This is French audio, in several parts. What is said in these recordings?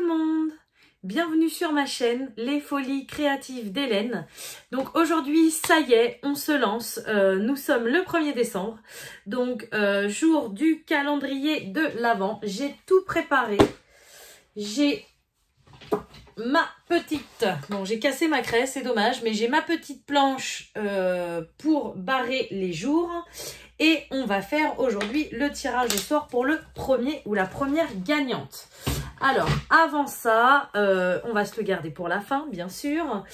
monde, bienvenue sur ma chaîne Les Folies Créatives d'Hélène. Donc aujourd'hui, ça y est, on se lance, nous sommes le 1er décembre, donc jour du calendrier de l'Avent. J'ai tout préparé, j'ai ma petite, bon j'ai cassé ma craie, c'est dommage, mais j'ai ma petite planche pour barrer les jours. Et on va faire aujourd'hui le tirage au sort pour le premier ou la première gagnante. Alors, avant ça, on va se le garder pour la fin, bien sûr.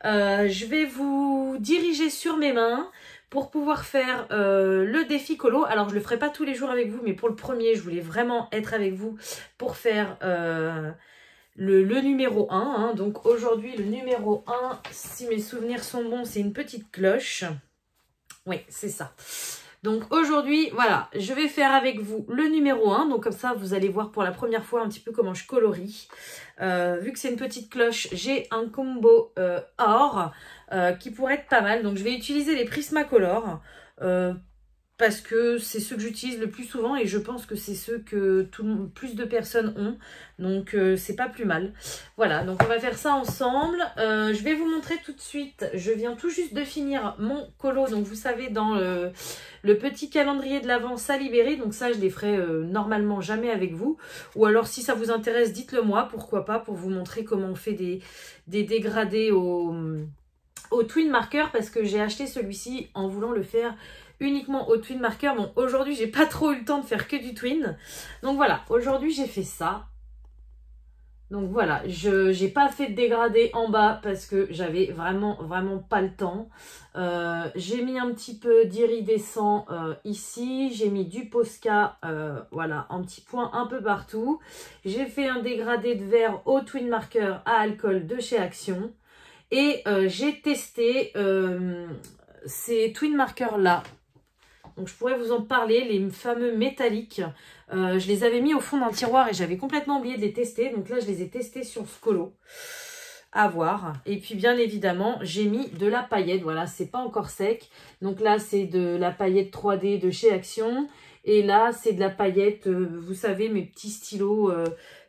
Je vais vous diriger sur mes mains pour pouvoir faire le défi colo. Alors, je ne le ferai pas tous les jours avec vous, mais pour le premier, je voulais vraiment être avec vous pour faire le numéro 1. Hein. Donc, aujourd'hui, le numéro 1, si mes souvenirs sont bons, c'est une petite cloche. Oui, c'est ça. Donc aujourd'hui, voilà, je vais faire avec vous le numéro 1. Donc comme ça, vous allez voir pour la première fois un petit peu comment je colorie. Vu que c'est une petite cloche, j'ai un combo or qui pourrait être pas mal. Donc je vais utiliser les Prismacolor parce que c'est ceux que j'utilise le plus souvent et je pense que c'est ceux que plus de personnes ont. Donc c'est pas plus mal. Voilà, donc on va faire ça ensemble. Je vais vous montrer tout de suite. Je viens tout juste de finir mon colo. Donc vous savez, dans le petit calendrier de l'Avent, ça libéré. Donc ça, je les ferai normalement jamais avec vous. Ou alors si ça vous intéresse, dites-le moi. Pourquoi pas, pour vous montrer comment on fait des dégradés au twin marker. Parce que j'ai acheté celui-ci en voulant le faire uniquement au twin marker. Bon, aujourd'hui, j'ai pas trop eu le temps de faire que du twin. Donc voilà, aujourd'hui, j'ai fait ça. Donc voilà, je n'ai pas fait de dégradé en bas parce que j'avais vraiment pas le temps. J'ai mis un petit peu d'iridescent ici. J'ai mis du Posca, voilà, en petits points un peu partout. J'ai fait un dégradé de vert au twin marker à alcool de chez Action. Et j'ai testé ces twin markers là. Donc je pourrais vous en parler, les fameux métalliques. Je les avais mis au fond d'un tiroir et j'avais complètement oublié de les tester. Donc là, je les ai testés sur ce colo. À voir. Et puis bien évidemment, j'ai mis de la paillette. Voilà, c'est pas encore sec. Donc là, c'est de la paillette 3D de chez Action. Et là, c'est de la paillette, vous savez, mes petits stylos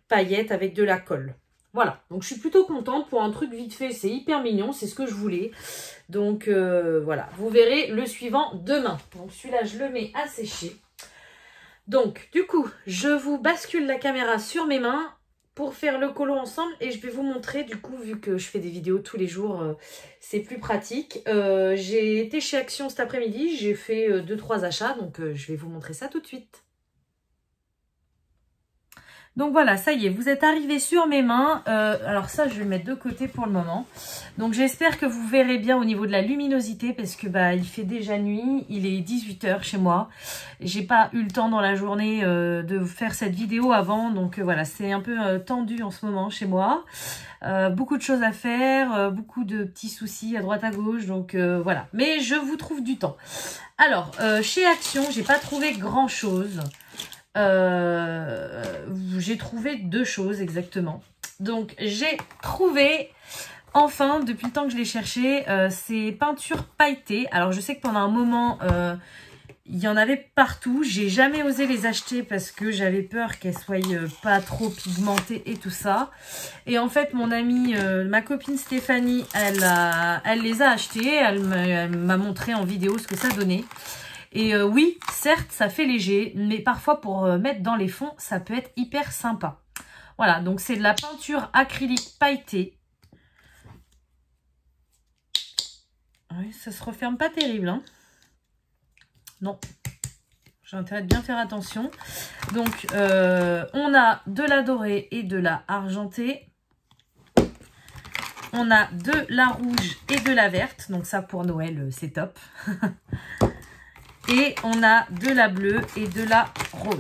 paillettes avec de la colle. Voilà, donc je suis plutôt contente pour un truc vite fait, c'est hyper mignon, c'est ce que je voulais. Donc voilà, vous verrez le suivant demain. Donc celui-là, je le mets à sécher. Donc du coup, je vous bascule la caméra sur mes mains pour faire le colo ensemble. Et je vais vous montrer, du coup, vu que je fais des vidéos tous les jours, c'est plus pratique. J'ai été chez Action cet après-midi, j'ai fait 2-3 achats, donc je vais vous montrer ça tout de suite. Donc voilà, ça y est, vous êtes arrivés sur mes mains. Alors ça, je vais le mettre de côté pour le moment. Donc j'espère que vous verrez bien au niveau de la luminosité parce que bah il fait déjà nuit, il est 18 h chez moi. J'ai pas eu le temps dans la journée de faire cette vidéo avant, donc voilà, c'est un peu tendu en ce moment chez moi. Beaucoup de choses à faire, beaucoup de petits soucis à droite à gauche, donc voilà. Mais je vous trouve du temps. Alors, chez Action, j'ai pas trouvé grand chose. J'ai trouvé 2 choses exactement. Donc j'ai trouvé enfin, depuis le temps que je l'ai cherché, ces peintures pailletées. Alors je sais que pendant un moment il y en avait partout. J'ai jamais osé les acheter parce que j'avais peur qu'elles soient pas trop pigmentées et tout ça. Et en fait mon amie, ma copine Stéphanie, elle les a achetées. Elle m'a montré en vidéo ce que ça donnait. Et oui, certes, ça fait léger, mais parfois pour mettre dans les fonds, ça peut être hyper sympa. Voilà, donc c'est de la peinture acrylique pailletée. Oui, ça se referme pas terrible, hein. Non, j'ai intérêt de bien faire attention. Donc, on a de la dorée et de la argentée. On a de la rouge et de la verte. Donc ça, pour Noël, c'est top. Et on a de la bleue et de la rose.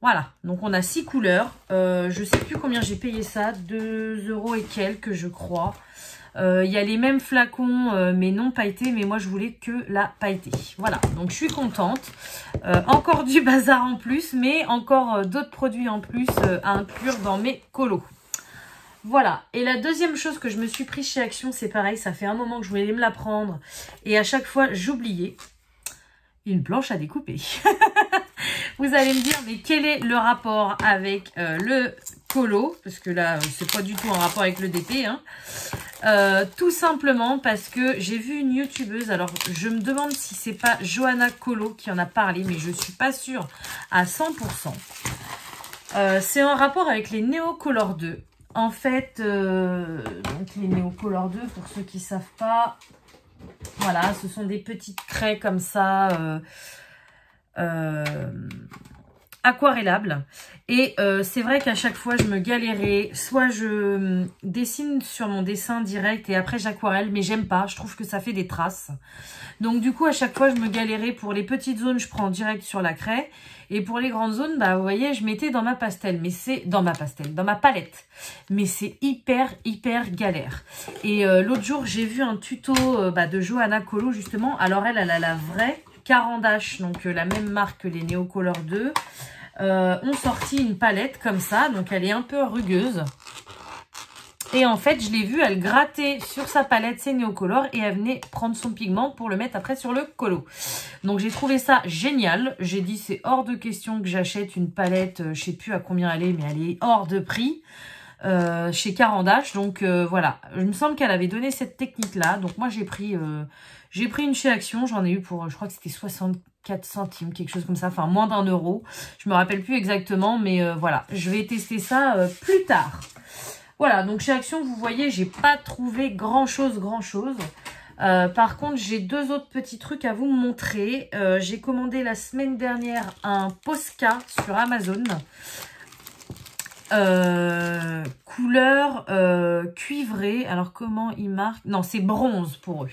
Voilà, donc on a 6 couleurs. Je sais plus combien j'ai payé ça, 2 € et quelques, je crois. Il y a les mêmes flacons, mais non pailletés, mais moi je voulais que la pailletée. Voilà, donc je suis contente. Encore du bazar en plus, mais encore d'autres produits en plus à inclure dans mes colos. Voilà, et la deuxième chose que je me suis pris chez Action, c'est pareil, ça fait un moment que je voulais me la prendre et à chaque fois j'oubliais une planche à découper. Vous allez me dire, mais quel est le rapport avec le colo, parce que là, c'est pas du tout en rapport avec le DP, hein. Tout simplement parce que j'ai vu une youtubeuse, alors je me demande si c'est pas Johanna Colo qui en a parlé, mais je suis pas sûre à 100%. C'est en rapport avec les Neo Color 2. En fait, donc les Neo Color 2, pour ceux qui savent pas, voilà, ce sont des petites craies comme ça, aquarellables. Et c'est vrai qu'à chaque fois, je me galérais. Soit je dessine sur mon dessin direct et après j'aquarelle, mais j'aime pas. Je trouve que ça fait des traces. Donc du coup, à chaque fois, je me galérais. Pour les petites zones, je prends direct sur la craie. Et pour les grandes zones, bah vous voyez, je mettais dans ma pastel. Mais c'est dans ma palette. Mais c'est hyper galère. Et l'autre jour, j'ai vu un tuto de Johanna Colo, justement. Alors elle a la vraie Caran d'Ache, donc la même marque que les Neo Color 2. Ont sorti une palette comme ça. Donc elle est un peu rugueuse. Et en fait, je l'ai vue, elle grattait sur sa palette ses Neo Color et elle venait prendre son pigment pour le mettre après sur le colo. Donc j'ai trouvé ça génial. J'ai dit c'est hors de question que j'achète une palette, je sais plus à combien elle est, mais elle est hors de prix chez Caran d'Ache. Donc voilà, il me semble qu'elle avait donné cette technique-là. Donc moi j'ai pris une chez Action, j'en ai eu pour, je crois que c'était 64 centimes, quelque chose comme ça, enfin moins d'1 euro. Je me rappelle plus exactement, mais voilà, je vais tester ça plus tard. Voilà, donc chez Action, vous voyez, j'ai pas trouvé grand-chose. Par contre, j'ai deux autres petits trucs à vous montrer. J'ai commandé la semaine dernière un Posca sur Amazon. Couleur cuivrée. Alors, comment il marque? Non, c'est bronze pour eux.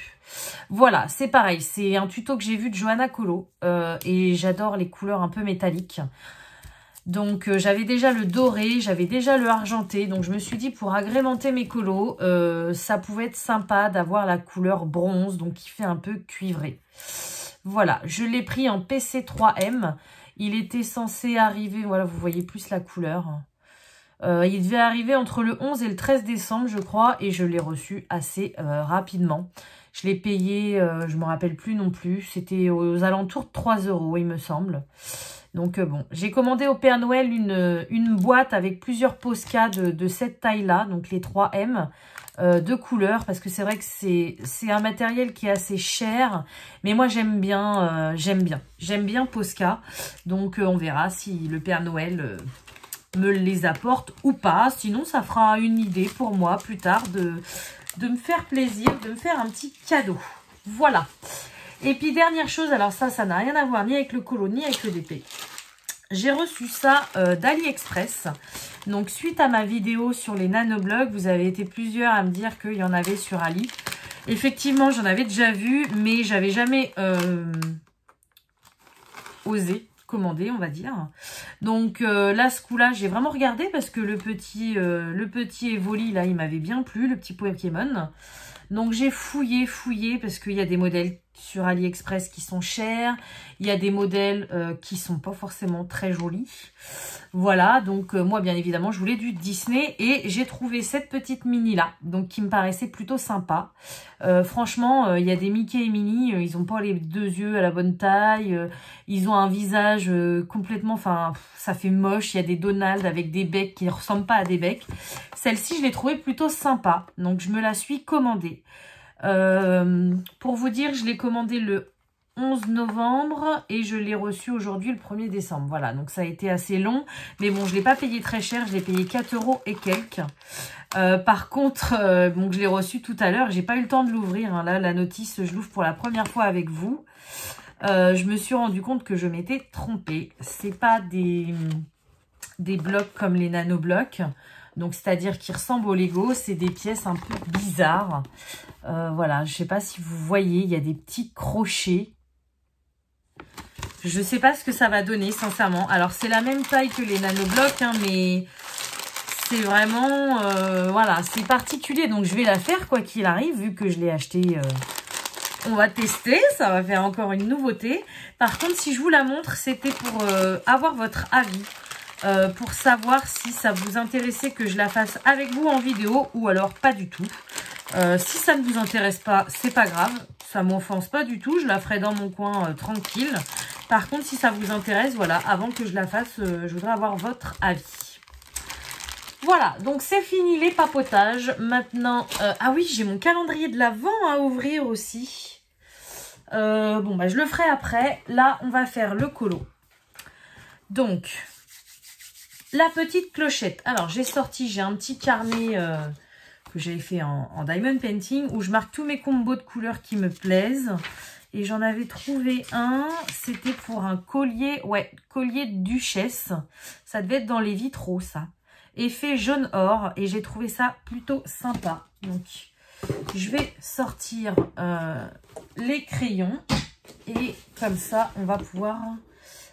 Voilà, c'est pareil. C'est un tuto que j'ai vu de Johanna Colo. Et j'adore les couleurs un peu métalliques. Donc, j'avais déjà le doré, j'avais déjà le argenté. Donc, je me suis dit, pour agrémenter mes colos, ça pouvait être sympa d'avoir la couleur bronze, donc qui fait un peu cuivré. Voilà, je l'ai pris en PC3M. Il était censé arriver, voilà, vous voyez plus la couleur. Il devait arriver entre le 11 et le 13 décembre, je crois, et je l'ai reçu assez rapidement. Je l'ai payé, je ne me rappelle plus non plus, c'était aux alentours de 3 €, il me semble. Donc bon, j'ai commandé au Père Noël une boîte avec plusieurs Posca de cette taille-là, donc les 3M de couleurs, parce que c'est vrai que c'est un matériel qui est assez cher, mais moi j'aime bien Posca, donc on verra si le Père Noël me les apporte ou pas, sinon ça fera une idée pour moi plus tard de me faire plaisir, de me faire un petit cadeau. Voilà. Et puis dernière chose, alors ça n'a rien à voir ni avec le colo ni avec le DP. J'ai reçu ça d'AliExpress. Donc suite à ma vidéo sur les nanoblogs, vous avez été plusieurs à me dire qu'il y en avait sur Ali. Effectivement, j'en avais déjà vu, mais j'avais jamais osé commander, on va dire. Donc là, ce coup-là, j'ai vraiment regardé parce que le petit Evoli, là, il m'avait bien plu, le petit Pokémon. Donc j'ai fouillé parce qu'il y a des modèles sur AliExpress qui sont chers. Il y a des modèles qui sont pas forcément très jolis. Voilà, donc moi bien évidemment je voulais du Disney et j'ai trouvé cette petite Minnie là, donc qui me paraissait plutôt sympa. Franchement, il y a des Mickey et Minnie, ils ont pas les deux yeux à la bonne taille, ils ont un visage complètement, enfin ça fait moche. Il y a des Donald avec des becs qui ne ressemblent pas à des becs. Celle-ci je l'ai trouvée plutôt sympa, donc je me la suis commandée. Pour vous dire, je l'ai commandé le 11 novembre et je l'ai reçu aujourd'hui le 1er décembre. Voilà, donc ça a été assez long. Mais bon, je ne l'ai pas payé très cher. Je l'ai payé 4 € et quelques. Par contre, bon, je l'ai reçu tout à l'heure. J'ai pas eu le temps de l'ouvrir. Hein. Là, la notice, je l'ouvre pour la première fois avec vous. Je me suis rendu compte que je m'étais trompée. C'est pas des blocs comme les nanoblocs. Donc, c'est-à-dire qui ressemblent au Lego. C'est des pièces un peu bizarres. Voilà, je sais pas si vous voyez, il y a des petits crochets. Je sais pas ce que ça va donner, sincèrement. Alors, c'est la même taille que les nanoblocs, hein, mais c'est vraiment... voilà, c'est particulier. Donc, je vais la faire, quoi qu'il arrive, vu que je l'ai acheté... on va tester, ça va faire encore une nouveauté. Par contre, si je vous la montre, c'était pour avoir votre avis. Pour savoir si ça vous intéressait que je la fasse avec vous en vidéo ou alors pas du tout. Si ça ne vous intéresse pas, c'est pas grave. Ça m'offense pas du tout. Je la ferai dans mon coin tranquille. Par contre, si ça vous intéresse, voilà, avant que je la fasse, je voudrais avoir votre avis. Voilà, donc c'est fini les papotages. Maintenant, ah oui, j'ai mon calendrier de l'Avent à ouvrir aussi. Bon, bah je le ferai après. Là, on va faire le colo. Donc, la petite clochette. Alors, j'ai un petit carnet que j'avais fait en diamond painting où je marque tous mes combos de couleurs qui me plaisent. Et j'en avais trouvé un, c'était pour un collier, ouais, collier de duchesse. Ça devait être dans les vitraux, ça. Effet jaune or, et j'ai trouvé ça plutôt sympa. Donc, je vais sortir les crayons. Et comme ça, on va pouvoir...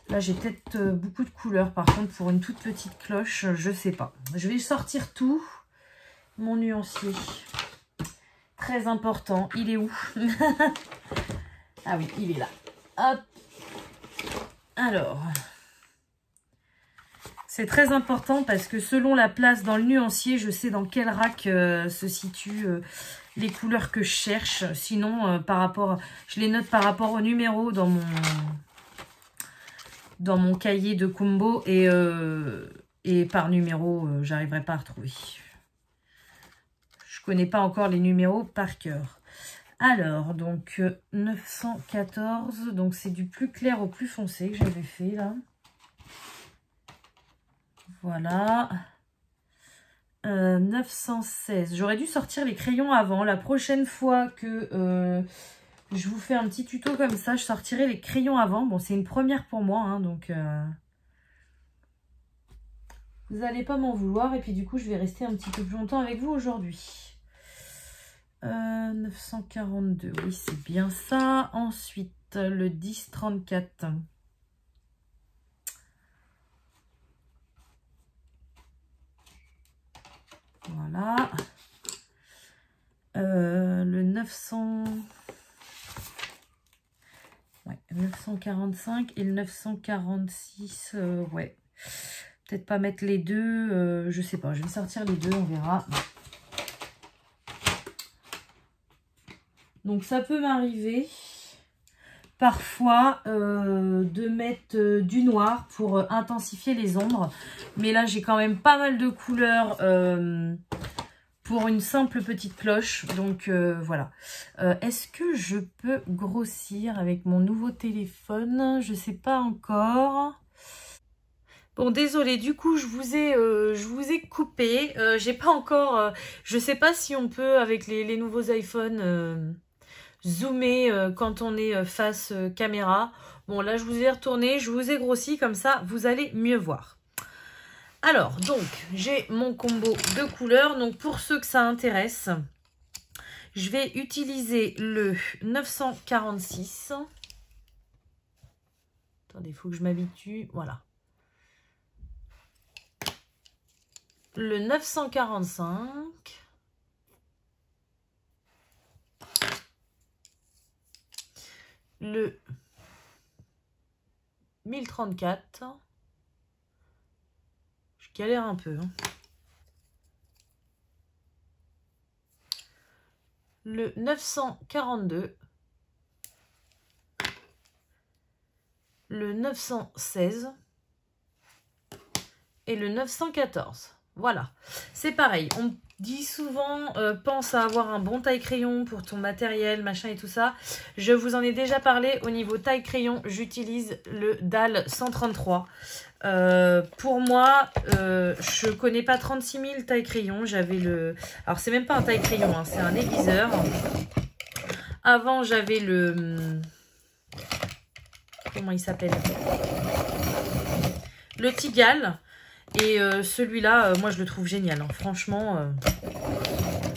Là, j'ai peut-être beaucoup de couleurs, par contre, pour une toute petite cloche, je sais pas. Je vais sortir tout. Mon nuancier, très important, il est où? Ah oui, il est là. Hop. Alors, c'est très important parce que selon la place dans le nuancier, je sais dans quel rack se situent les couleurs que je cherche. Sinon, je les note par rapport au numéro dans mon cahier de combo et par numéro, j'arriverai pas à retrouver. Je connais pas encore les numéros par cœur. Alors, donc 914, donc c'est du plus clair au plus foncé que j'avais fait là. Voilà. 916. J'aurais dû sortir les crayons avant. La prochaine fois que je vous fais un petit tuto comme ça, je sortirai les crayons avant. Bon, c'est une première pour moi, hein, donc vous n'allez pas m'en vouloir. Et puis du coup, je vais rester un petit peu plus longtemps avec vous aujourd'hui. 942, oui, c'est bien ça. Ensuite, le 1034. Voilà. Le 900... Ouais, 945 et le 946, ouais. Peut-être pas mettre les deux, je sais pas. Je vais sortir les deux, on verra. Donc ça peut m'arriver parfois de mettre du noir pour intensifier les ombres. Mais là j'ai quand même pas mal de couleurs pour une simple petite cloche. Donc voilà. Est-ce que je peux grossir avec mon nouveau téléphone? Je sais pas encore. Bon, désolé, du coup, je vous ai coupé. J'ai pas encore... je sais pas si on peut, avec les nouveaux iPhones, zoomer quand on est face caméra. Bon, là, je vous ai retourné, je vous ai grossi, comme ça, vous allez mieux voir. Alors, donc, j'ai mon combo de couleurs. Donc, pour ceux que ça intéresse, je vais utiliser le 946. Attendez, il faut que je m'habitue. Voilà. Le 945. Le 1034. Je galère un peu. Hein. Le 942. Le 916. Et le 914. Voilà. C'est pareil. On dit souvent, pense à avoir un bon taille-crayon pour ton matériel, machin et tout ça. Je vous en ai déjà parlé. Au niveau taille-crayon, j'utilise le DAL 133. Pour moi, je connais pas 36 000 taille-crayon. J'avais le... Alors, c'est même pas un taille-crayon, hein, c'est un aiguiseur. Avant, j'avais le... Comment il s'appelle? Le Tigal. Et celui-là, moi, je le trouve génial. Hein. Franchement,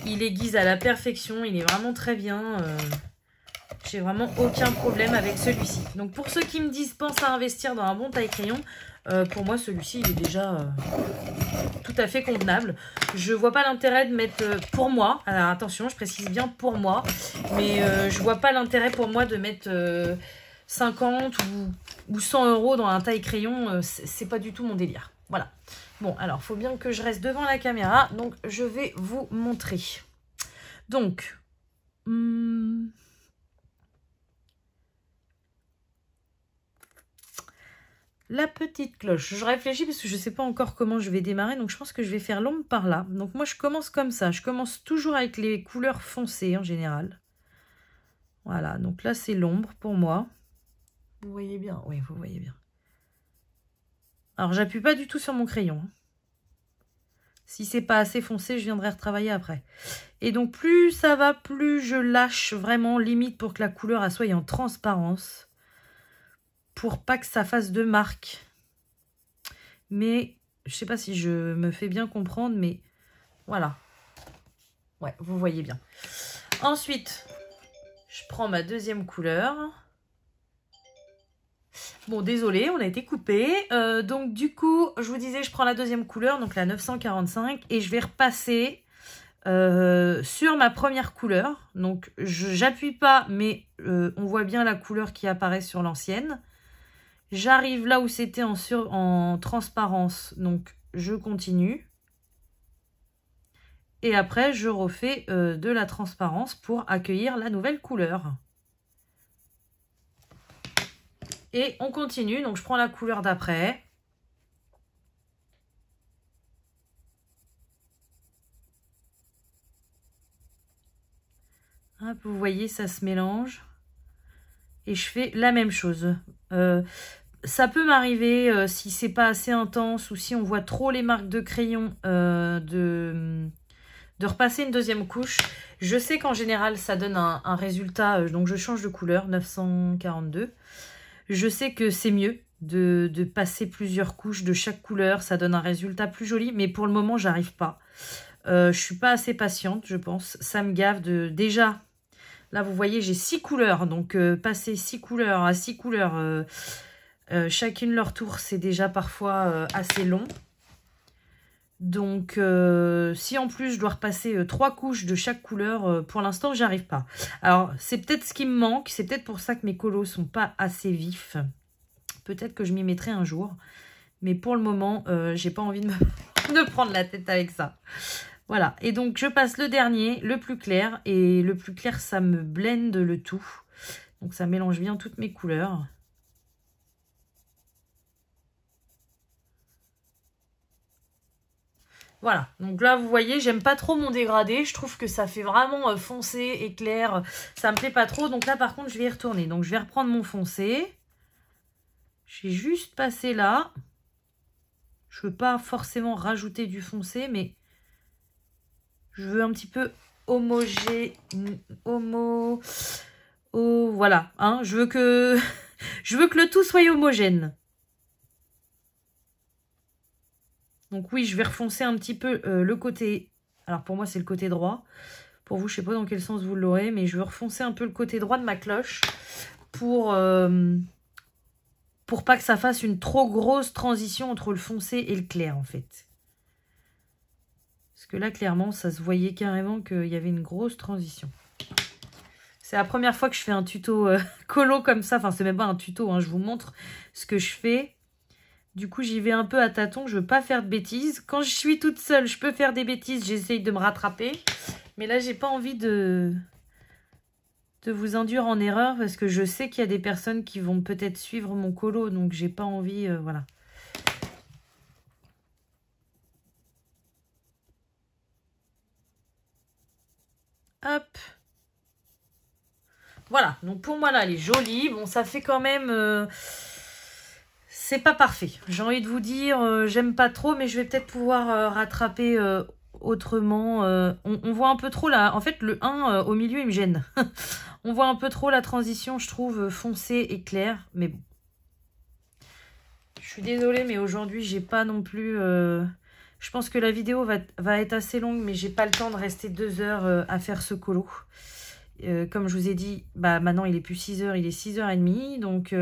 il aiguise à la perfection. Il est vraiment très bien. J'ai vraiment aucun problème avec celui-ci. Donc, pour ceux qui me disent, pense à investir dans un bon taille-crayon, pour moi, celui-ci, il est déjà tout à fait convenable. Je vois pas l'intérêt de mettre, pour moi, alors attention, je précise bien pour moi, mais je vois pas l'intérêt pour moi de mettre 50 ou 100 € dans un taille-crayon. C'est pas du tout mon délire. Voilà. Bon, alors, il faut bien que je reste devant la caméra. Donc, je vais vous montrer. Donc, la petite cloche. Je réfléchis parce que je ne sais pas encore comment je vais démarrer. Donc, je pense que je vais faire l'ombre par là. Donc, moi, je commence comme ça. Je commence toujours avec les couleurs foncées en général. Voilà. Donc là, c'est l'ombre pour moi. Vous voyez bien? Oui, vous voyez bien. Alors, j'appuie pas du tout sur mon crayon. Si c'est pas assez foncé, je viendrai retravailler après. Et donc, plus ça va, plus je lâche vraiment, limite pour que la couleur elle soit en transparence. Pour pas que ça fasse de marques. Mais, je sais pas si je me fais bien comprendre, mais voilà. Ouais, vous voyez bien. Ensuite, je prends ma deuxième couleur. Bon, désolé, on a été coupé. Donc, du coup, je vous disais, je prends la deuxième couleur, donc la 945, et je vais repasser sur ma première couleur. Donc, j'appuie pas, mais on voit bien la couleur qui apparaît sur l'ancienne. J'arrive là où c'était en transparence, donc je continue. Et après, je refais de la transparence pour accueillir la nouvelle couleur. Et on continue, donc je prends la couleur d'après. Hop, vous voyez, ça se mélange. Et je fais la même chose. Ça peut m'arriver, si c'est pas assez intense ou si on voit trop les marques de crayon, de repasser une deuxième couche. Je sais qu'en général, ça donne un résultat, donc je change de couleur, 942. Je sais que c'est mieux de passer plusieurs couches de chaque couleur. Ça donne un résultat plus joli, mais pour le moment, j'arrive pas. Je suis pas assez patiente, je pense. Ça me gave de... Déjà, là, vous voyez, j'ai 6 couleurs. Donc, passer 6 couleurs à 6 couleurs, chacune leur tour, c'est déjà parfois assez long. Donc, si en plus je dois repasser 3 couches de chaque couleur, pour l'instant, j'arrive pas. Alors, c'est peut-être ce qui me manque. C'est peut-être pour ça que mes colos sont pas assez vifs. Peut-être que je m'y mettrai un jour. Mais pour le moment, j'ai pas envie de me prendre la tête avec ça. Voilà. Et donc, je passe le dernier, le plus clair. Et le plus clair, ça me blende le tout. Donc, ça mélange bien toutes mes couleurs. Voilà, donc là vous voyez, j'aime pas trop mon dégradé, je trouve que ça fait vraiment foncé et clair, ça me plaît pas trop. Donc là par contre je vais y retourner, donc je vais reprendre mon foncé. J'ai juste passé là. Je veux pas forcément rajouter du foncé, mais je veux un petit peu voilà, hein, je veux que le tout soit homogène. Donc oui, je vais refoncer un petit peu le côté... Alors pour moi, c'est le côté droit. Pour vous, je ne sais pas dans quel sens vous l'aurez, mais je vais refoncer un peu le côté droit de ma cloche pour pas que ça fasse une trop grosse transition entre le foncé et le clair, en fait. Parce que là, clairement, ça se voyait carrément qu'il y avait une grosse transition. C'est la première fois que je fais un tuto colo comme ça. Enfin, c'est même pas un tuto, hein, je vous montre ce que je fais. Du coup, j'y vais un peu à tâtons. Je veux pas faire de bêtises. Quand je suis toute seule, je peux faire des bêtises. J'essaye de me rattraper. Mais là, j'ai pas envie de vous induire en erreur. Parce que je sais qu'il y a des personnes qui vont peut-être suivre mon colo. Donc, j'ai pas envie... voilà. Hop. Voilà. Donc, pour moi, là, elle est jolie. Bon, ça fait quand même... c'est pas parfait. J'ai envie de vous dire, j'aime pas trop, mais je vais peut-être pouvoir rattraper autrement. On voit un peu trop là. En fait, le 1 au milieu, il me gêne. On voit un peu trop la transition, je trouve, foncée et claire. Mais bon. Je suis désolée, mais aujourd'hui, j'ai pas non plus... je pense que la vidéo va être assez longue, mais j'ai pas le temps de rester 2 heures à faire ce colo. Comme je vous ai dit, bah maintenant, il est plus 6 heures, il est 6h30. Donc...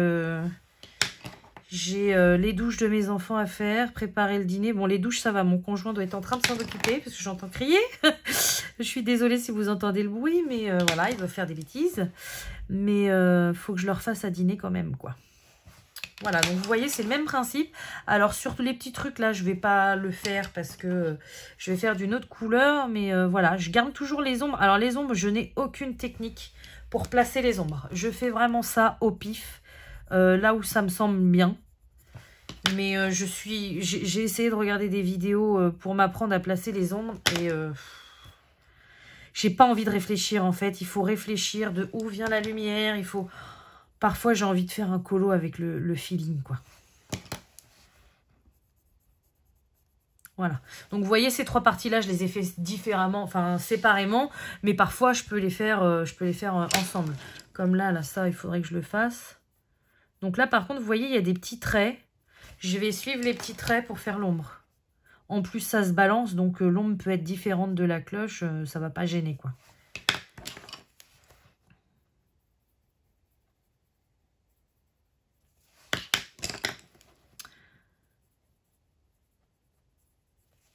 j'ai les douches de mes enfants à faire, préparer le dîner. Bon, les douches, ça va. Mon conjoint doit être en train de s'en occuper parce que j'entends crier. Je suis désolée si vous entendez le bruit, mais voilà, il doit faire des bêtises. Mais faut que je leur fasse à dîner quand même, quoi. Voilà, donc vous voyez, c'est le même principe. Alors, sur tous les petits trucs, là, je vais pas le faire parce que je vais faire d'une autre couleur. Mais voilà, je garde toujours les ombres. Alors, les ombres, je n'ai aucune technique pour placer les ombres. Je fais vraiment ça au pif, là où ça me semble bien. Mais j'ai essayé de regarder des vidéos pour m'apprendre à placer les ombres. Et j'ai pas envie de réfléchir en fait. Il faut réfléchir de où vient la lumière. Il faut... Parfois j'ai envie de faire un colo avec le feeling quoi. Voilà. Donc vous voyez ces trois parties-là, je les ai fait différemment, enfin séparément, mais parfois je peux les faire, ensemble. Comme là, ça, il faudrait que je le fasse. Donc là, par contre, vous voyez, il y a des petits traits. Je vais suivre les petits traits pour faire l'ombre. En plus, ça se balance, donc l'ombre peut être différente de la cloche, ça va pas gêner, quoi.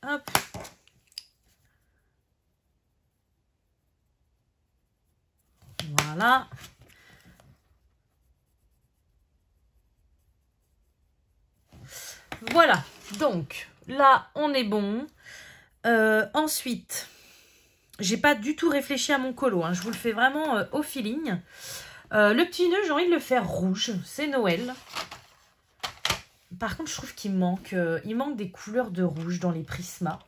Hop. Voilà. Voilà. Donc, là, on est bon. Ensuite, j'ai pas du tout réfléchi à mon colo. Hein. Je vous le fais vraiment au feeling. Le petit nœud, j'ai envie de le faire rouge. C'est Noël. Par contre, je trouve qu'il manque des couleurs de rouge dans les prismas.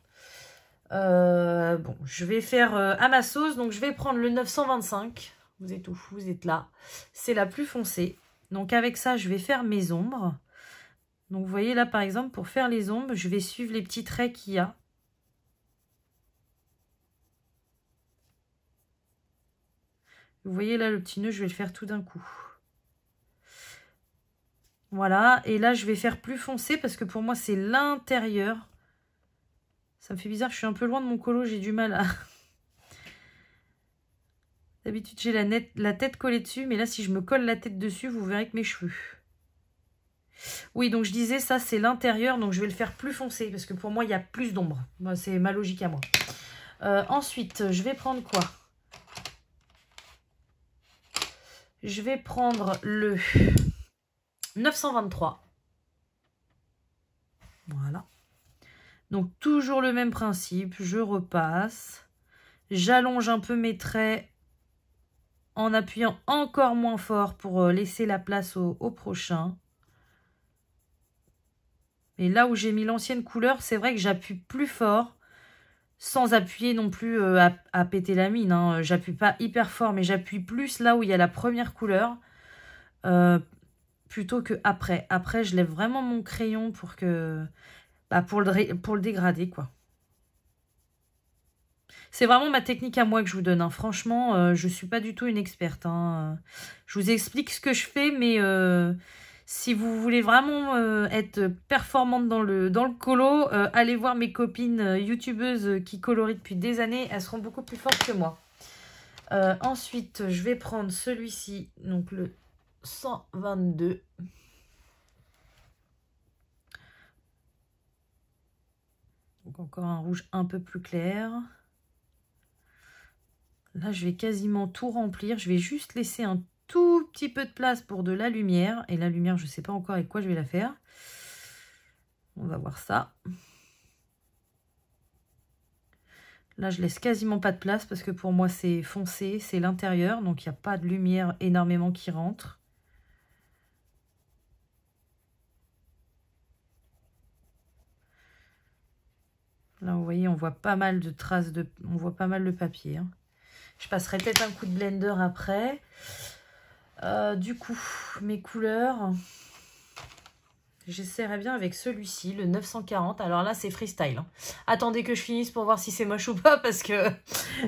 Bon, je vais faire à ma sauce. Donc, je vais prendre le 925. Vous êtes où? Vous êtes là. C'est la plus foncée. Donc, avec ça, je vais faire mes ombres. Donc, vous voyez là, par exemple, pour faire les ombres, je vais suivre les petits traits qu'il y a. Vous voyez là, le petit nœud, je vais le faire tout d'un coup. Voilà. Et là, je vais faire plus foncé parce que pour moi, c'est l'intérieur. Ça me fait bizarre, je suis un peu loin de mon colo, j'ai du mal à... D'habitude, j'ai la tête collée dessus, mais là, si je me colle la tête dessus, vous verrez que mes cheveux. Oui, donc je disais, ça, c'est l'intérieur, donc je vais le faire plus foncé, parce que pour moi, il y a plus d'ombre. Bon, c'est ma logique à moi. Ensuite, je vais prendre quoi? Je vais prendre le 923. Voilà. Donc, toujours le même principe, je repasse. J'allonge un peu mes traits en appuyant encore moins fort pour laisser la place au prochain. Et là où j'ai mis l'ancienne couleur, c'est vrai que j'appuie plus fort, sans appuyer non plus à péter la mine. Hein. J'appuie pas hyper fort, mais j'appuie plus là où il y a la première couleur, plutôt que après. Après, je lève vraiment mon crayon pour que, pour le dégrader, quoi. C'est vraiment ma technique à moi que je vous donne. Hein. Franchement, je ne suis pas du tout une experte. Hein. Je vous explique ce que je fais, mais si vous voulez vraiment être performante dans le colo, allez voir mes copines youtubeuses qui colorient depuis des années. Elles seront beaucoup plus fortes que moi. Ensuite, je vais prendre celui-ci, donc le 122. Donc encore un rouge un peu plus clair. Là, je vais quasiment tout remplir. Je vais juste laisser un tout petit peu de place pour de la lumière. Et la lumière, je ne sais pas encore avec quoi je vais la faire. On va voir ça. Là, je laisse quasiment pas de place parce que pour moi, c'est foncé, c'est l'intérieur. Donc, il n'y a pas de lumière énormément qui rentre. Là, vous voyez, on voit pas mal de traces, on voit pas mal de papier. Hein. Je passerai peut-être un coup de blender après. Du coup, mes couleurs, j'essaierai bien avec celui-ci, le 940. Alors là, c'est freestyle. Hein. Attendez que je finisse pour voir si c'est moche ou pas, parce que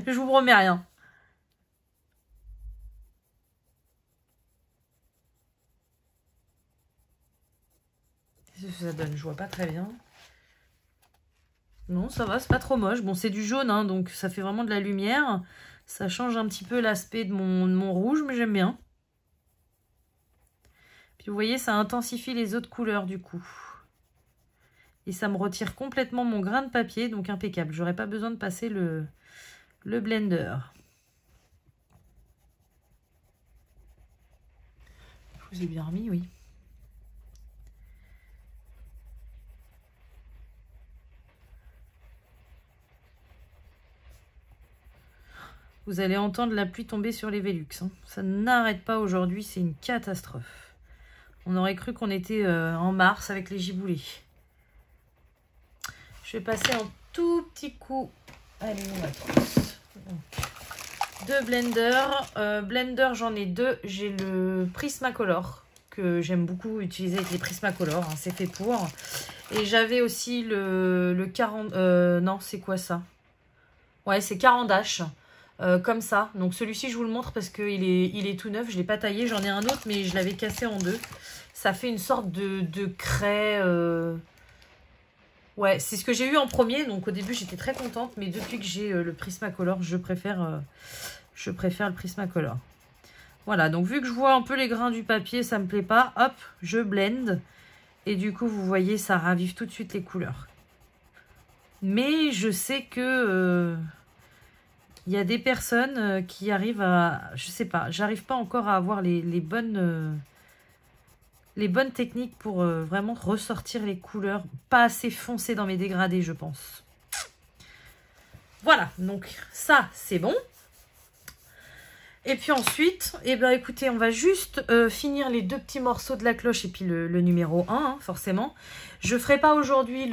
je vous promets rien. Qu'est-ce que ça donne? Je vois pas très bien. Non, ça va, c'est pas trop moche. Bon, c'est du jaune, hein, donc ça fait vraiment de la lumière. Ça change un petit peu l'aspect de mon rouge, mais j'aime bien. Puis vous voyez, ça intensifie les autres couleurs du coup. Et ça me retire complètement mon grain de papier, donc impeccable. J'aurais pas besoin de passer le blender. Je vous ai bien remis, oui. Vous allez entendre la pluie tomber sur les Velux. Hein. Ça n'arrête pas aujourd'hui, c'est une catastrophe. On aurait cru qu'on était en mars avec les giboulées. Je vais passer un tout petit coup. Allez, on va deux blenders. Blender, j'en ai deux. J'ai le Prismacolor que j'aime beaucoup utiliser avec les Prismacolor. Hein, c'est fait pour. Et j'avais aussi le 40... non, c'est quoi ça? Ouais, c'est 40 H. Comme ça. Donc celui-ci, je vous le montre parce qu'il est tout neuf. Je ne l'ai pas taillé. J'en ai un autre, mais je l'avais cassé en deux. Ça fait une sorte de craie... Ouais, c'est ce que j'ai eu en premier. Donc au début, j'étais très contente. Mais depuis que j'ai le Prismacolor, je préfère le Prismacolor. Voilà, donc vu que je vois un peu les grains du papier, ça me plaît pas. Hop, je blende. Et du coup, vous voyez, ça ravive tout de suite les couleurs. Mais je sais que... il y a des personnes qui arrivent à... Je sais pas, j'arrive pas encore à avoir les bonnes techniques pour vraiment ressortir les couleurs. Pas assez foncées dans mes dégradés, je pense. Voilà, donc ça, c'est bon. Et puis ensuite, eh ben, écoutez, on va juste finir les deux petits morceaux de la cloche et puis le numéro 1, hein, forcément. Je ferai pas aujourd'hui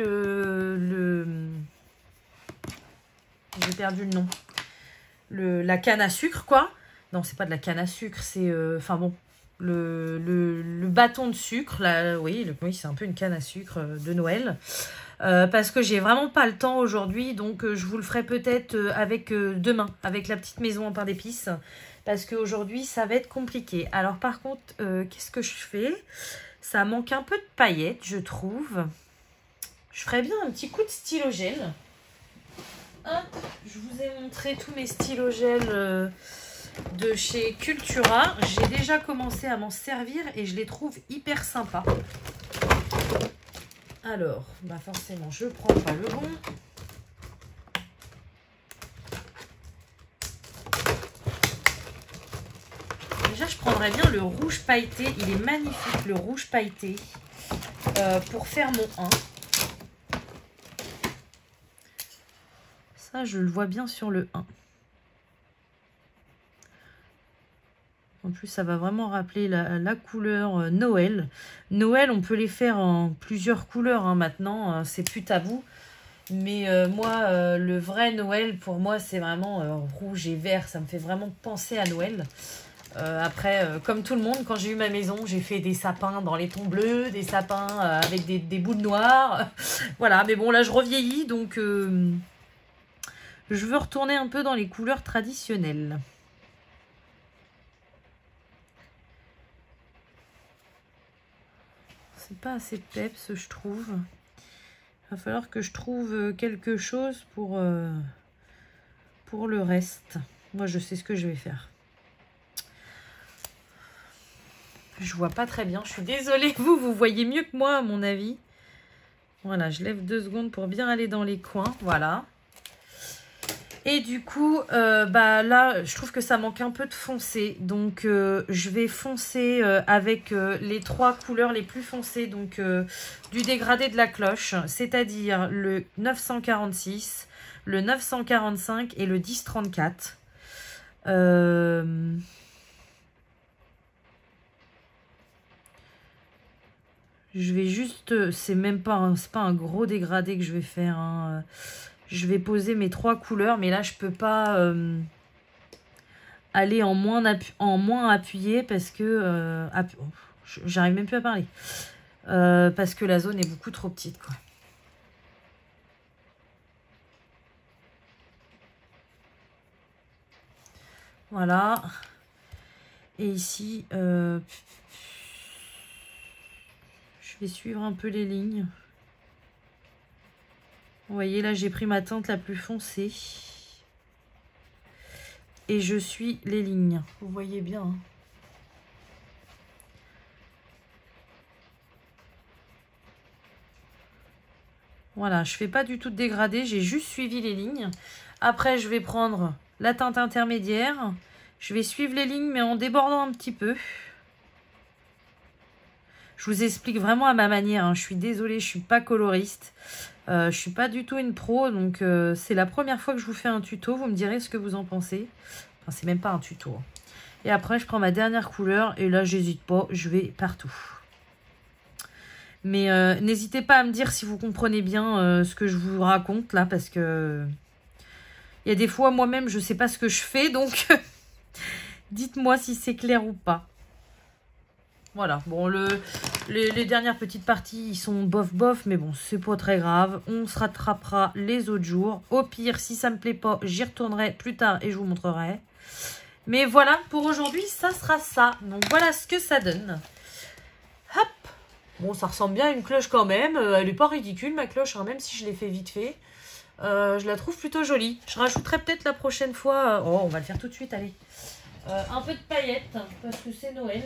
J'ai perdu le nom. La canne à sucre, quoi. Non, c'est pas de la canne à sucre, c'est... Enfin bon, le bâton de sucre, là, oui, c'est un peu une canne à sucre de Noël. Parce que j'ai vraiment pas le temps aujourd'hui, donc je vous le ferai peut-être avec demain, avec la petite maison en pain d'épices. Parce qu'aujourd'hui, ça va être compliqué. Alors par contre, qu'est-ce que je fais? Ça manque un peu de paillettes, je trouve. Je ferais bien un petit coup de stylogel. Hop, je vous ai montré tous mes stylogels de chez Cultura. J'ai déjà commencé à m'en servir et je les trouve hyper sympas. Alors, bah forcément, je prends pas le bon. Déjà, je prendrais bien le rouge pailleté. Il est magnifique, le rouge pailleté, pour faire mon 1. Ça, je le vois bien sur le 1. En plus, ça va vraiment rappeler la couleur Noël. Noël, on peut les faire en plusieurs couleurs hein, maintenant. C'est plus tabou. Mais moi, le vrai Noël, pour moi, c'est vraiment rouge et vert. Ça me fait vraiment penser à Noël. Après, comme tout le monde, quand j'ai eu ma maison, j'ai fait des sapins dans les tons bleus, des sapins avec des bouts de noir. Voilà, mais bon, là, je revieillis, donc je veux retourner un peu dans les couleurs traditionnelles. C'est pas assez peps, je trouve. Il va falloir que je trouve quelque chose pour le reste. Moi, je sais ce que je vais faire. Je vois pas très bien. Je suis désolée. Vous voyez mieux que moi, à mon avis. Voilà, je lève 2 secondes pour bien aller dans les coins. Voilà. Et du coup, bah là, je trouve que ça manque un peu de foncé. Donc, je vais foncer avec les 3 couleurs les plus foncées donc, du dégradé de la cloche. C'est-à-dire le 946, le 945 et le 1034. Je vais juste... C'est pas un gros dégradé que je vais faire, hein. Je vais poser mes 3 couleurs, mais là, je peux pas aller en moins appuyé parce que... j'arrive même plus à parler. Parce que la zone est beaucoup trop petite, quoi. Voilà. Et ici, je vais suivre un peu les lignes. Vous voyez, là, j'ai pris ma teinte la plus foncée. Et je suis les lignes. Vous voyez bien. Hein. Voilà, je fais pas du tout de dégradé. J'ai juste suivi les lignes. Après, je vais prendre la teinte intermédiaire. Je vais suivre les lignes, mais en débordant un petit peu. Je vous explique vraiment à ma manière. Hein. Je suis désolée, je suis pas coloriste. Je suis pas du tout une pro, donc c'est la première fois que je vous fais un tuto. Vous me direz ce que vous en pensez. Enfin, c'est même pas un tuto. Et après, je prends ma dernière couleur et là, j'hésite pas, je vais partout. Mais n'hésitez pas à me dire si vous comprenez bien ce que je vous raconte là, parce que il y a des fois moi-même je sais pas ce que je fais, donc dites-moi si c'est clair ou pas. Voilà, bon, les dernières petites parties, ils sont bof, mais bon, c'est pas très grave. On se rattrapera les autres jours. Au pire, si ça me plaît pas, j'y retournerai plus tard et je vous montrerai. Mais voilà, pour aujourd'hui, ça sera ça. Donc voilà ce que ça donne. Hop. Bon, ça ressemble bien à une cloche quand même. Elle est pas ridicule, ma cloche, hein, même si je l'ai fait vite fait. Je la trouve plutôt jolie. Je rajouterai peut-être la prochaine fois... Oh, on va le faire tout de suite, allez. Un peu de paillettes, parce que c'est Noël.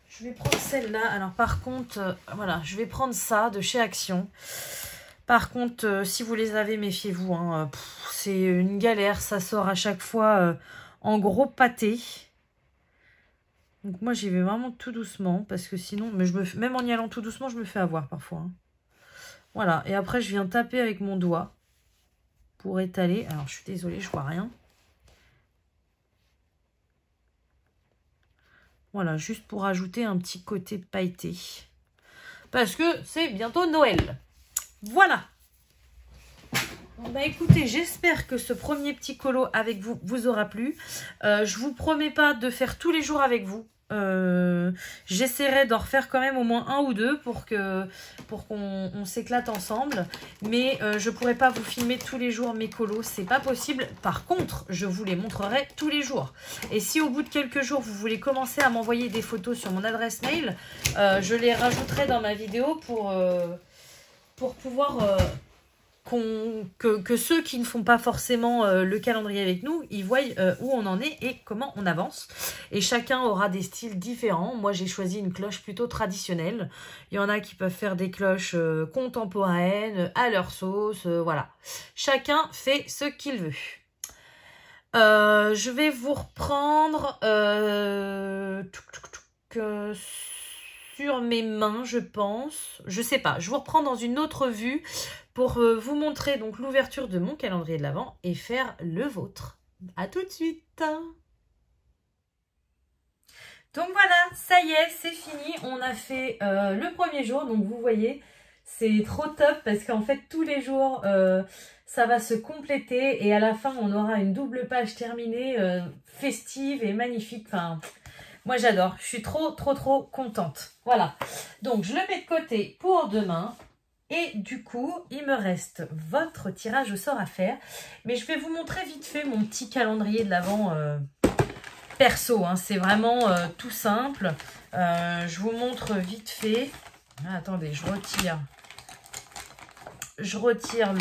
Je vais prendre celle-là. Alors par contre, voilà, je vais prendre ça de chez Action. Par contre, si vous les avez, méfiez-vous. Hein, c'est une galère. Ça sort à chaque fois en gros pâté. Donc moi, j'y vais vraiment tout doucement. Parce que sinon, mais même en y allant tout doucement, je me fais avoir parfois. Hein. Voilà. Et après, je viens taper avec mon doigt pour étaler. Alors, je suis désolée, je vois rien. Voilà, juste pour ajouter un petit côté pailleté. Parce que c'est bientôt Noël. Voilà. Bon, bah écoutez, j'espère que ce premier petit colo avec vous vous aura plu. Je vous promets pas de faire tous les jours avec vous. J'essaierai d'en refaire quand même au moins un ou deux pour qu'on s'éclate ensemble, mais je pourrais pas vous filmer tous les jours mes colos, c'est pas possible. Par contre, je vous les montrerai tous les jours, et si au bout de quelques jours vous voulez commencer à m'envoyer des photos sur mon adresse mail, je les rajouterai dans ma vidéo pour pouvoir que ceux qui ne font pas forcément le calendrier avec nous, ils voient où on en est et comment on avance. Et chacun aura des styles différents. Moi, j'ai choisi une cloche plutôt traditionnelle. Il y en a qui peuvent faire des cloches contemporaines, à leur sauce, voilà. Chacun fait ce qu'il veut. Je vais vous reprendre sur mes mains, je pense. Je sais pas, je vous reprends dans une autre vue pour vous montrer donc l'ouverture de mon calendrier de l'Avent et faire le vôtre. À tout de suite. Donc voilà, ça y est, c'est fini. On a fait le premier jour, donc vous voyez, c'est trop top parce qu'en fait tous les jours ça va se compléter et à la fin on aura une double page terminée, festive et magnifique. Enfin, moi j'adore, je suis trop contente. Voilà, donc je le mets de côté pour demain. Et du coup, il me reste votre tirage au sort à faire. Mais je vais vous montrer vite fait mon petit calendrier de l'Avent perso. Hein. C'est vraiment tout simple. Je vous montre vite fait. Ah, attendez, je retire. Je retire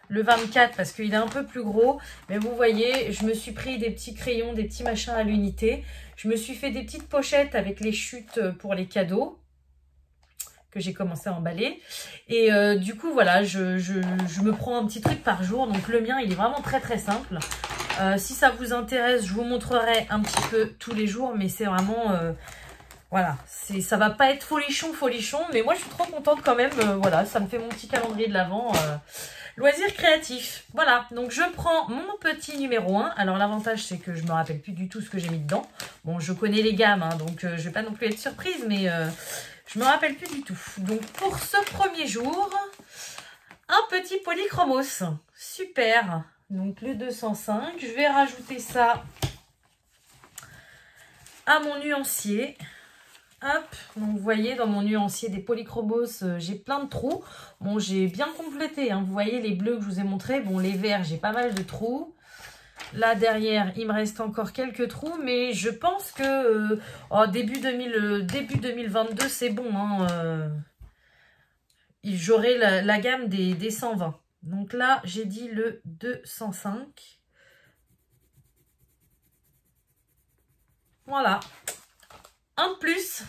le 24 parce qu'il est un peu plus gros. Mais vous voyez, je me suis pris des petits crayons, des petits machins à l'unité. Je me suis fait des petites pochettes avec les chutes pour les cadeaux que j'ai commencé à emballer. Et du coup, voilà, je me prends un petit truc par jour. Donc le mien, il est vraiment très simple. Si ça vous intéresse, je vous montrerai un petit peu tous les jours. Mais c'est vraiment... voilà, ça va pas être folichon. Mais moi, je suis trop contente quand même. Voilà, ça me fait mon petit calendrier de l'Avent. Loisirs créatifs. Voilà, donc je prends mon petit numéro 1. Alors l'avantage, c'est que je me rappelle plus du tout ce que j'ai mis dedans. Bon, je connais les gammes, hein, donc je vais pas non plus être surprise, mais... je me rappelle plus du tout. Donc pour ce premier jour, un petit polychromos. Super. Donc le 205. Je vais rajouter ça à mon nuancier. Hop. Donc vous voyez, dans mon nuancier des polychromos, j'ai plein de trous. Bon, j'ai bien complété. Hein. Vous voyez les bleus que je vous ai montrés. Bon, les verts, j'ai pas mal de trous. Là, derrière, il me reste encore quelques trous, mais je pense que début 2022, c'est bon. Hein, j'aurai la gamme des 120. Donc là, j'ai dit le 205. Voilà. Un de plus.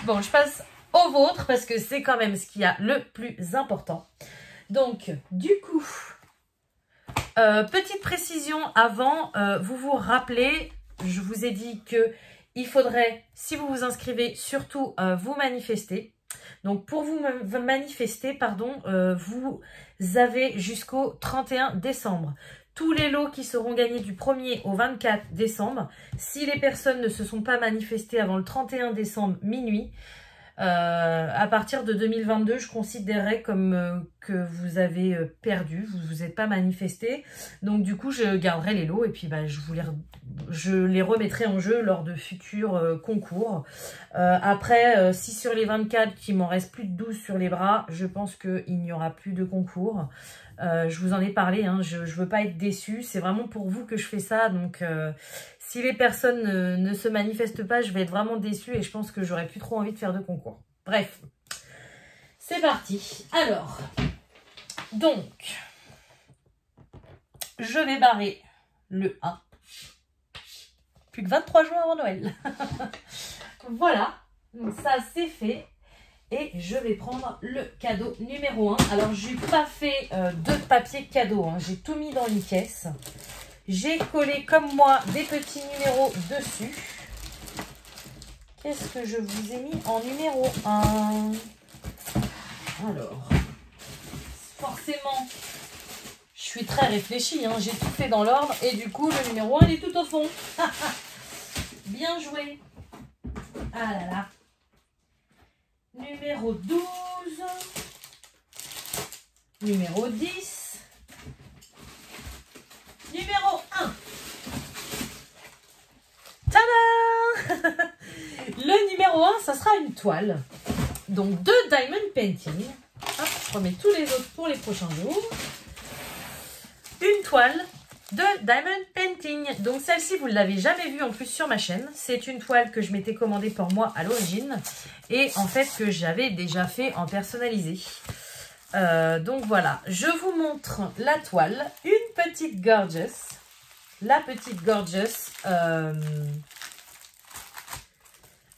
Bon, je passe au vôtre parce que c'est quand même ce qu'il y a le plus important. Donc, du coup... petite précision avant, vous vous rappelez, je vous ai dit que il faudrait, si vous vous inscrivez, surtout vous manifester. Donc pour vous manifester, pardon, vous avez jusqu'au 31 décembre. tous les lots qui seront gagnés du 1er au 24 décembre. Si les personnes ne se sont pas manifestées avant le 31 décembre minuit, à partir de 2022, je considérerais comme que vous avez perdu, vous vous êtes pas manifesté. Donc du coup, je garderai les lots et puis bah, je les remettrai en jeu lors de futurs concours. Après, si sur les 24, qu'il m'en reste plus de 12 sur les bras, je pense qu'il n'y aura plus de concours. Je vous en ai parlé, hein, je veux pas être déçue, c'est vraiment pour vous que je fais ça, donc si les personnes ne se manifestent pas, je vais être vraiment déçue et je pense que j'aurais plus trop envie de faire de concours. Bref, c'est parti. Alors, donc, je vais barrer le 1. Plus que 23 jours avant Noël. Voilà, donc ça c'est fait. Et je vais prendre le cadeau numéro 1. Alors, je n'ai pas fait de papier cadeau. Hein. J'ai tout mis dans une caisse. J'ai collé, comme moi, des petits numéros dessus. Qu'est-ce que je vous ai mis en numéro 1? Alors, forcément, je suis très réfléchie. Hein. J'ai tout fait dans l'ordre. Et du coup, le numéro 1, il est tout au fond. Bien joué. Ah là là. Numéro 12, numéro 10, numéro 1. Tada! Le numéro 1, ça sera une toile. Donc, 2 diamond painting. Hop, je remets tous les autres pour les prochains jours. Une toile de diamond painting. Donc, celle-ci, vous ne l'avez jamais vue en plus sur ma chaîne. C'est une toile que je m'étais commandée pour moi à l'origine. Et en fait, que j'avais déjà fait en personnalisé. Donc, voilà. Je vous montre la toile. Une petite gorgeous. La petite gorgeous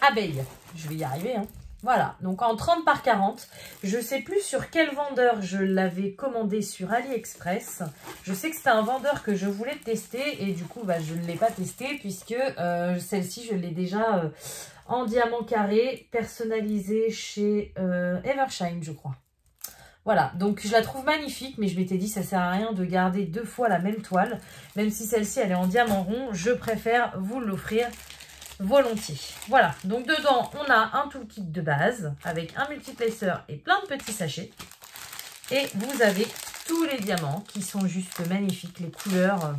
abeille. Je vais y arriver, hein. Voilà, donc en 30 par 40, je ne sais plus sur quel vendeur je l'avais commandé sur AliExpress. Je sais que c'était un vendeur que je voulais tester et du coup, bah, je ne l'ai pas testé puisque celle-ci, je l'ai déjà en diamant carré, personnalisée chez Evershine, je crois. Voilà, donc je la trouve magnifique, mais je m'étais dit ça sert à rien de garder 2 fois la même toile. Même si celle-ci, elle est en diamant rond, je préfère vous l'offrir volontiers. Voilà, donc dedans, on a un toolkit de base avec un multiplacer et plein de petits sachets. Et vous avez tous les diamants qui sont juste magnifiques. Les couleurs,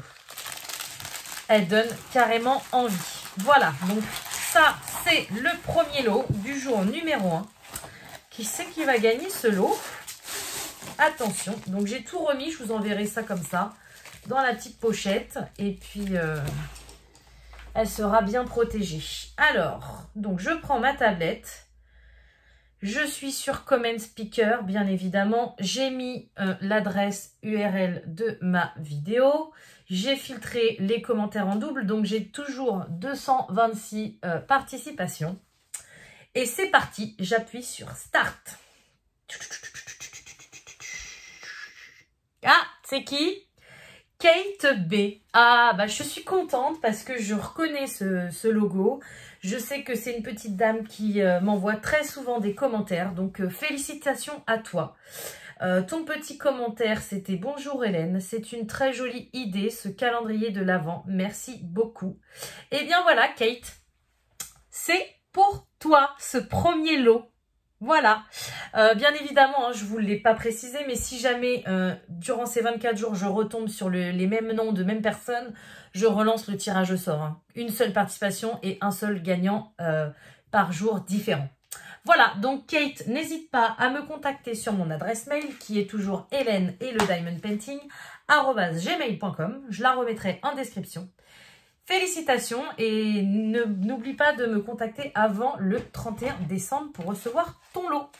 elles donnent carrément envie. Voilà, donc ça, c'est le premier lot du jour numéro 1. Qui c'est qui va gagner ce lot? Attention, donc j'ai tout remis, je vous enverrai ça comme ça, dans la petite pochette. Et puis... elle sera bien protégée. Alors, donc je prends ma tablette. Je suis sur Comment Speaker, bien évidemment. J'ai mis l'adresse URL de ma vidéo. J'ai filtré les commentaires en double. Donc, j'ai toujours 226 participations. Et c'est parti. J'appuie sur Start. Ah, c'est qui ? Kate B. Ah, bah je suis contente parce que je reconnais ce logo. Je sais que c'est une petite dame qui m'envoie très souvent des commentaires. Donc, félicitations à toi. Ton petit commentaire, c'était « Bonjour Hélène, c'est une très jolie idée, ce calendrier de l'Avent. Merci beaucoup. » Eh bien voilà, Kate, c'est pour toi, ce premier lot. Voilà, bien évidemment, hein, je ne vous l'ai pas précisé, mais si jamais, durant ces 24 jours, je retombe sur les mêmes noms de mêmes personnes, je relance le tirage au sort. Hein. Une seule participation et un seul gagnant par jour différent. Voilà, donc Kate, n'hésite pas à me contacter sur mon adresse mail qui est toujours Hélène et le Diamond Painting @gmail.com. Je la remettrai en description. Félicitations et n'oublie pas de me contacter avant le 31 décembre pour recevoir ton lot.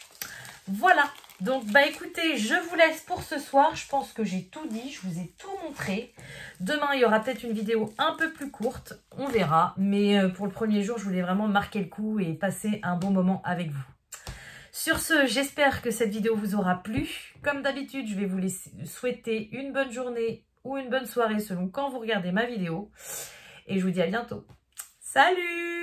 Voilà, donc bah écoutez, je vous laisse pour ce soir. Je pense que j'ai tout dit, je vous ai tout montré. Demain, il y aura peut-être une vidéo un peu plus courte, on verra. Mais pour le premier jour, je voulais vraiment marquer le coup et passer un bon moment avec vous. Sur ce, j'espère que cette vidéo vous aura plu. Comme d'habitude, je vais vous souhaiter une bonne journée ou une bonne soirée selon quand vous regardez ma vidéo. Et je vous dis à bientôt. Salut!